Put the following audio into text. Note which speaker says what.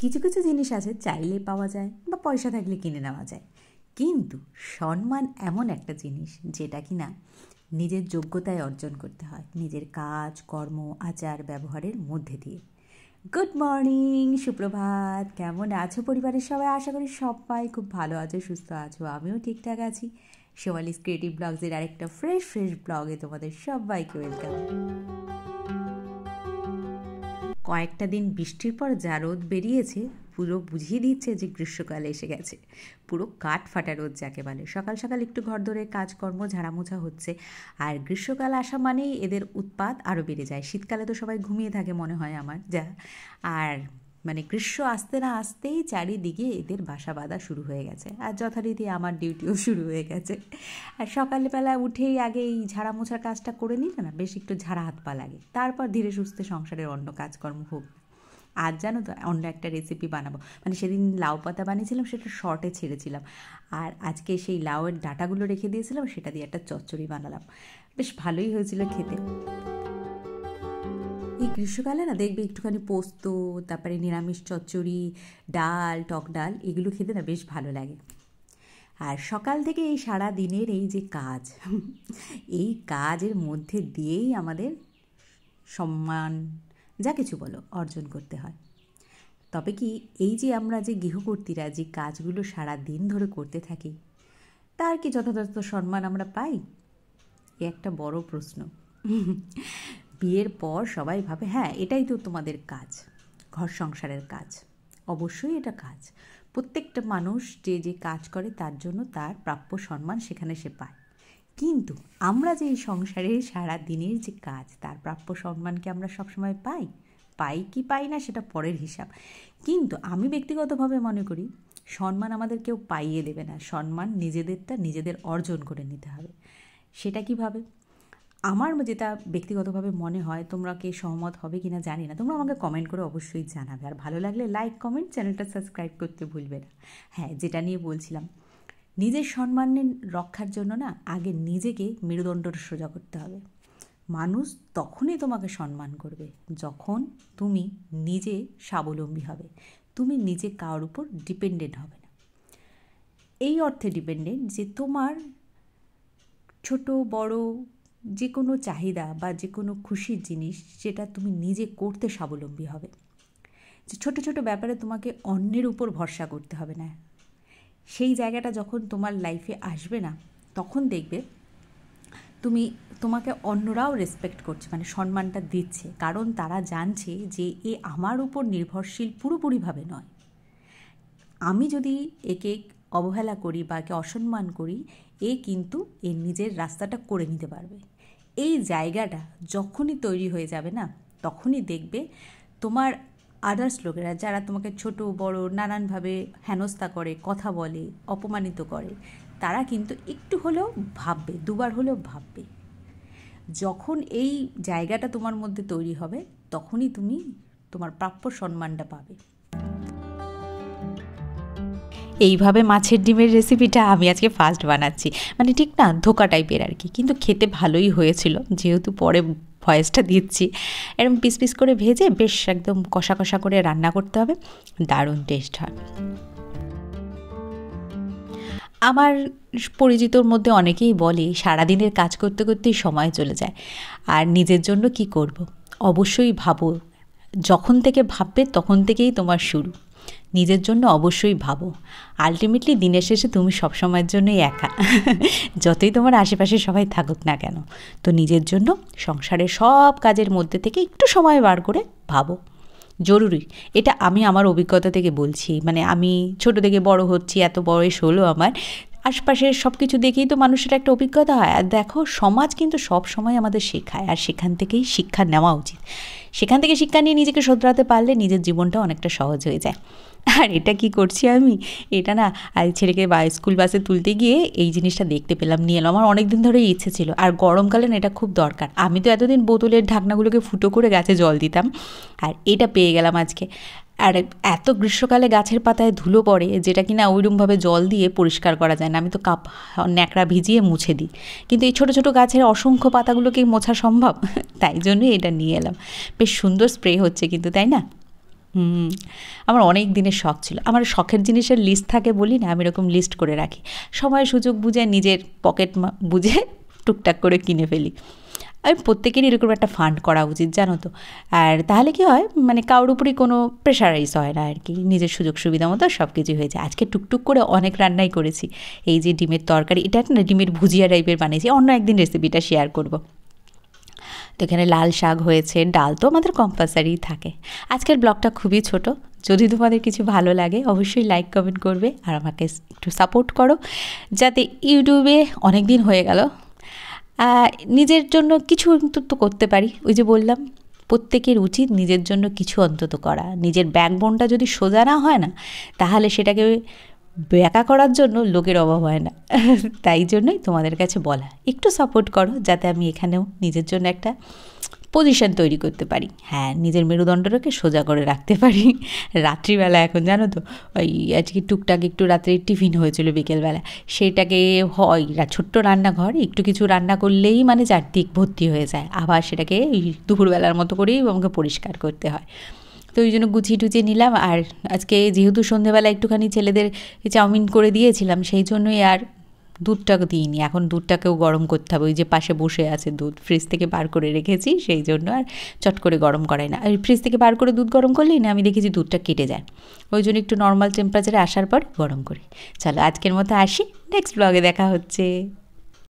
Speaker 1: কিছু কিছু জিনিস আছে চাইলে পাওয়া যায় বা পয়সা থাকলে কিনে নেওয়া যায়, কিন্তু সম্মান এমন একটা জিনিস যেটা কিনা নিজের যোগ্যতায় অর্জন করতে হয়, নিজের কাজ কর্ম আচার ব্যবহারের মধ্যে দিয়ে। গুড মর্নিং, সুপ্রভাত। কেমন আছো পরিবারের সবাই? আশা করি সবাই খুব ভালো আছো, সুস্থ আছো। আমিও ঠিকঠাক আছি। শেফালিস ক্রিয়েটিভ ব্লগসের আরেকটা ফ্রেশ ব্লগে তোমাদের সবাইকে ওয়েলকাম। কয়েকটা দিন বৃষ্টির পর যা রোদ বেরিয়েছে পুরো বুঝিয়ে দিচ্ছে যে গ্রীষ্মকাল এসে গেছে। পুরো কাঠ ফাটা রোদ যাকে বলে। সকাল সকাল একটু ঘর ধরে কাজকর্ম ঝাড়ামোছা হচ্ছে। আর গ্রীষ্মকাল আসা মানেই এদের উৎপাত আরও বেড়ে যায়। শীতকালে তো সবাই ঘুমিয়ে থাকে মনে হয় আমার যা, আর মানে গ্রীষ্ম আসতে না আসতেই চারিদিকে এদের বাসা বাঁধা শুরু হয়ে গেছে। আর যথারীতি আমার ডিউটিও শুরু হয়ে গেছে। আর সকালবেলা উঠেই আগে এই ঝাড়া মোছার কাজটা করে নিলে না বেশ একটু ঝাড়া হাত পা লাগে, তারপর ধীরে সুস্থে সংসারের অন্য কাজকর্ম হোক। আজ জানো তো অন্য একটা রেসিপি বানাবো, মানে সেদিন লাউ পাতা বানিয়েছিলাম, সেটা শর্টে ছেড়েছিলাম। আর আজকে সেই লাউয়ের ডাঁটাগুলো রেখে দিয়েছিলাম, সেটা দিয়ে একটা চচ্চড়ি বানালাম। বেশ ভালোই হয়েছিল খেতে। এই গ্রীষ্মকালে না দেখবে একটুখানি পোস্ত, তারপরে নিরামিষ চচ্চড়ি, ডাল, টক ডাল, এগুলো খেতে না বেশ ভালো লাগে। আর সকাল থেকে এই সারা দিনের এই যে কাজ, এই কাজের মধ্যে দিয়েই আমাদের সম্মান যা কিছু বলো অর্জন করতে হয়। তবে কি এই যে আমরা যে গৃহকর্তীরা যে কাজগুলো সারা দিন ধরে করতে থাকি, তার কি যথাযথ সম্মান আমরা পাই? এ একটা বড় প্রশ্ন। বিয়ের পর সবাই ভাবে হ্যাঁ এটাই তো তোমাদের কাজ, ঘর সংসারের কাজ। অবশ্যই এটা কাজ। প্রত্যেকটা মানুষ যে যে কাজ করে তার জন্য তার প্রাপ্য সম্মান সেখানে সে পায়। কিন্তু আমরা যে এই সংসারে সারা দিনের যে কাজ, তার প্রাপ্য সম্মানকে আমরা সবসময় পাই কি পাই না সেটা পরের হিসাব। কিন্তু আমি ব্যক্তিগতভাবে মনে করি সম্মান আমাদের কেউ পাইয়ে দেবে না। সম্মান নিজেদেরটা নিজেদের অর্জন করে নিতে হবে। সেটা কিভাবে? আমার যেটা ব্যক্তিগতভাবে মনে হয়, তোমরা কে সহমত হবে কিনা জানি না, তোমরা আমাকে কমেন্ট করে অবশ্যই জানাবে। আর ভালো লাগলে লাইক কমেন্ট, চ্যানেলটা সাবস্ক্রাইব করতে ভুলবে না। হ্যাঁ, যেটা নিয়ে বলছিলাম, নিজের সম্মানের রক্ষার জন্য না আগে নিজেকে মেরুদণ্ড সোজা করতে হবে। মানুষ তখনই তোমাকে সম্মান করবে যখন তুমি নিজে স্বাবলম্বী হবে, তুমি নিজে কারোর উপর ডিপেন্ডেন্ট হবে না। এই অর্থে ডিপেন্ডেন্ট যে তোমার ছোট বড় যে কোনো চাহিদা বা যে কোনো খুশির জিনিস যেটা তুমি নিজে করতে স্বাবলম্বী হবে। যে ছোট ছোট ব্যাপারে তোমাকে অন্যের উপর ভরসা করতে হবে না। সেই জায়গাটা যখন তোমার লাইফে আসবে না, তখন দেখবে তোমাকে অন্যরাও রেসপেক্ট করছে, মানে সম্মানটা দিচ্ছে, কারণ তারা জানছে যে এ আমার উপর নির্ভরশীল পুরোপুরিভাবে নয়। আমি যদি একে অবহেলা করি বা একে অসম্মান করি, এ কিন্তু এর নিজের রাস্তাটা করে নিতে পারবে। এই জায়গাটা যখনই তৈরি হয়ে যাবে না, তখনই দেখবে তোমার আদার্স লোকেরা যারা তোমাকে ছোট বড় নানানভাবে হেনস্থা করে, কথা বলে, অপমানিত করে, তারা কিন্তু একটু হলেও ভাববে, দুবার হলেও ভাববে। যখন এই জায়গাটা তোমার মধ্যে তৈরি হবে, তখনই তুমি তোমার প্রাপ্য সম্মানটা পাবে। এইভাবে মাছের ডিমের রেসিপিটা আমি আজকে ফার্স্ট বানাচ্ছি, মানে ঠিক না ধোকা টাইপের আর কি, কিন্তু খেতে ভালোই হয়েছিল। যেহেতু পরে ভয়েসটা দিচ্ছি, এরকম পিস পিস করে ভেজে বেশ একদম কষা কষা করে রান্না করতে হবে, দারুণ টেস্ট হয়। আমার পরিচিতর মধ্যে অনেকেই বলে সারাদিনের কাজ করতে করতেই সময় চলে যায়, আর নিজের জন্য কি করব। অবশ্যই ভাবো, যখন থেকে ভাববে তখন থেকেই তোমার শুরু। নিজের জন্য অবশ্যই ভাবো। আলটিমেটলি দিনের শেষে তুমি সবসময়ের জন্যই একা, যতই তোমার আশেপাশে সবাই থাকুক না কেন। তো নিজের জন্য সংসারের সব কাজের মধ্যে থেকে একটু সময় বার করে ভাবো, জরুরি। এটা আমি আমার অভিজ্ঞতা থেকে বলছি, মানে আমি ছোট থেকে বড় হচ্ছি, এত বয়স হলো আমার, আশপাশের সব কিছু দেখেই তো মানুষের একটা অভিজ্ঞতা হয়। আর দেখো, সমাজ কিন্তু সব সময় আমাদের শেখায়, আর সেখান থেকেই শিক্ষা নেওয়া উচিত। সেখান থেকে শিক্ষা নিয়ে নিজেকে শোধরাতে পারলে নিজের জীবনটা অনেকটা সহজ হয়ে যায়। আর এটা কি করছি আমি, এটা না আর ছেলেকে স্কুল বাসে তুলতে গিয়ে এই জিনিসটা দেখতে পেলাম, নিয়ে এলাম। আমার অনেক দিন ধরেই ইচ্ছে ছিল, আর গরমকালে না এটা খুব দরকার। আমি তো এতদিন বোতলের ঢাকনাগুলোকে ফুটো করে গাছে জল দিতাম, আর এটা পেয়ে গেলাম আজকে। আর এত গ্রীষ্মকালে গাছের পাতায় ধুলো পড়ে, যেটা কিনা ওইরকমভাবে জল দিয়ে পরিষ্কার করা যায় না। আমি তো ন্যাকড়া ভিজিয়ে মুছে দিই, কিন্তু এই ছোটো ছোটো গাছের অসংখ্য পাতাগুলোকে মোছা সম্ভব? তাই জন্যই এটা নিয়ে এলাম। বেশ সুন্দর স্প্রে হচ্ছে কিন্তু, তাই না? আমার অনেক দিনের শখ ছিল। আমার শখের জিনিসের লিস্ট থাকে বলি না, আমি এরকম লিস্ট করে রাখি। সময় সুযোগ বুঝে নিজের পকেট বুঝে টুকটাক করে কিনে ফেলি। আমি প্রত্যেকেরই এরকম একটা ফান্ড করা উচিত, জানো তো। আর তাহলে কি হয়, মানে কারোর উপরই কোনো প্রেশারাইজ হয় না আর কি, নিজের সুযোগ সুবিধা মতো সব কিছুই হয়েছে। আজকে টুকটুক করে অনেক রান্নাই করেছি। এই যে ডিমের তরকারি, এটা না ডিমের ভুজিয়া টাইপের বানিয়েছি, অন্য একদিন রেসিপিটা শেয়ার করব। তো এখানে লাল শাক হয়েছে, ডাল তো আমাদের কম্পালসারিই থাকে। আজকের ব্লগটা খুবই ছোট। যদি তোমাদের কিছু ভালো লাগে অবশ্যই লাইক কমেন্ট করবে আর আমাকে একটু সাপোর্ট করো, যাতে ইউটিউবে অনেক দিন হয়ে গেল, নিজের জন্য কিছু অন্তত করতে পারি। ওই যে বললাম, প্রত্যেকের উচিত নিজের জন্য কিছু অন্তত করা। নিজের ব্যাকবোনটা যদি সোজা না হয় না, তাহলে সেটাকে ব্যাকা করার জন্য লোকের অভাব হয় না। তাই জন্যই তোমাদের কাছে বলা, একটু সাপোর্ট করো, যাতে আমি এখানেও নিজের জন্য একটা পজিশন তৈরি করতে পারি। হ্যাঁ, নিজের মেরুদণ্ডটাকে সোজা করে রাখতে পারি। রাত্রিবেলা এখন জানো তো, ওই আজকে টুকটাক একটু রাত্রে টিফিন হয়েছিল বিকেলবেলা, সেইটাকে হয় ছোট্ট রান্নাঘর, একটু কিছু রান্না করলেই মানে চারদিক ভর্তি হয়ে যায়। আবার সেটাকে ওই দুপুরবেলার মতো করেই আমাকে পরিষ্কার করতে হয়। তো ওই জন্য গুছিয়ে টুচিয়ে নিলাম। আর আজকে যেহেতু সন্ধেবেলা একটুখানি ছেলেদের চাউমিন করে দিয়েছিলাম, সেই জন্যই আর দুধটাকে দিইনি। এখন দুধটাকেও গরম করতে হবে। ওই যে পাশে বসে আছে দুধ, ফ্রিজ থেকে বার করে রেখেছি, সেই জন্য আর চট করে গরম করাই না। আর ফ্রিজ থেকে বার করে দুধ গরম করলেই না, আমি দেখেছি দুধটা কেটে যায়। ওই জন্য একটু নর্মাল টেম্পারেচারে আসার পর গরম করি। চলো আজকের মতো আসি, নেক্সট ব্লগে দেখা হচ্ছে।